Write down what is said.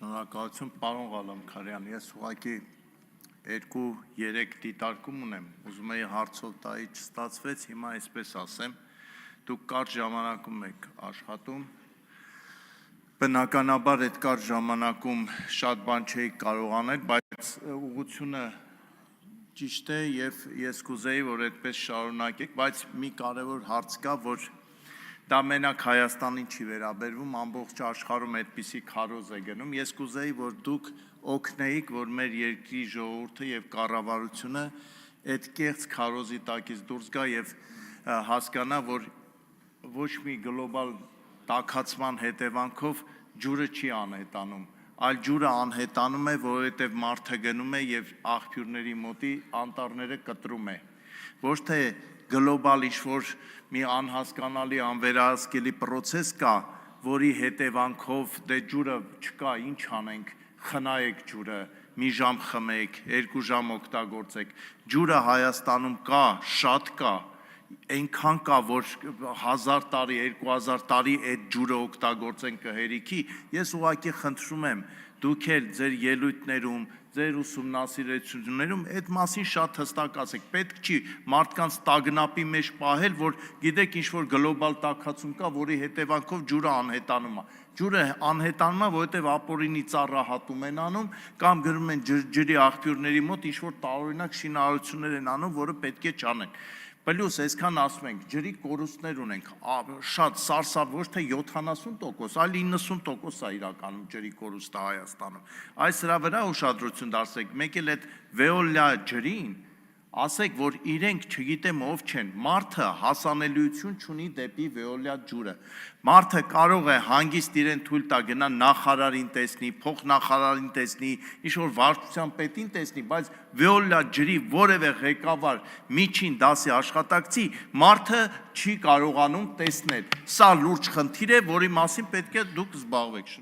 Շնորհակալություն, պարոն Ղալամքարյան, ես ուղղակի 2-3 դիտարկում ունեմ, ուզում էի հարցով տայի չստացվեց, հիմա այսպես ասեմ, դուք կարճ ժամանակում եք աշխատում, բնականաբար այդ կարճ ժամանակում շատ բան չէի կարող անել, բայց ուղղությունը ճիշտ է և ես կուզեի, որ այդպես շարունակեք, բայց մի կարևոր հարց կա, որ դա մենակ Հայաստանին չի վերաբերվում, ամբողջ աշխարհում այդպիսի քարոզ է գնում, ես կուզեի, որ դուք օգնեիք, որ մեր երկրի ժողովուրդը և կառավարությունը այդ կեղծ քարոզի տակից դուրս գա և հասկանա, որ ոչ մի գլոբալ տաքացման հետևանքով ջուրը չի անհետանում, այլ ջուրը անհետանում է, որովհետև մարդը գնում է և աղբյուրների մոտի անտառները կտրում է, ոչ թե գլոբալ ինչ-որ մի անհասկանալի, անվերահսկելի պրոցես կա, որի հետևանքով դե ջուրը չկա, ինչ անենք, խնայեք ջուրը, մի ժամ խմեք, 2 ժամ օգտագործեք, ջուրը Հայաստանում կա, շատ կա, այնքան կա, որ 1000 տարի, 2000 տարի այդ ջուրը օգտագործենք կհերիքի, ես ուղղակի խնդրում եմ, դուք էլ ձեր ելույթներում, ձեր ուսումնասիրություններում այդ մասին շատ հստակ ասեք, պետք չի մարդկանց տագնապի մեջ պահել, որ գիտեք ինչ-որ գլոբալ տաքացում կա, որի հետևանքով ջուրը անհետանում է, ջուրը անհետանում է, որովհետև ապօրինի ծառահատում են անում, կամ գրում են ջրի աղբյուրների մոտ ինչ-որ տարօրինակ շինարարություններ են անում, որը պետք է չանեն, Պլյուս այսքան ասում ենք, ջրի կորուստներ ունենք, շատ սարսափ, ոչ թե 70%, այլ 90% է իրականում ջրի կորուստը Հայաստանում, այս սրա վրա ուշադրություն դարձրեք, մեկ էլ այդ Veolia ջրին, ասեք, որ իրենք չգիտեմ ով չեն, մարդը հասանելիություն չունի դեպի Veolia ջուրը, մարդը կարող է հանգիստ իրեն թույլ տա գնա նախարարին տեսնի, փոխնախարարին տեսնի, ինչ-որ վարչության պետին տեսնի, բայց Veolia ջրի որևէ ղեկավար միջին դասի աշխատակցի մարդը չի կարողանում տեսնել, սա լուրջ խնդիր է, որի մասին պետք է դուք զբաղվեք,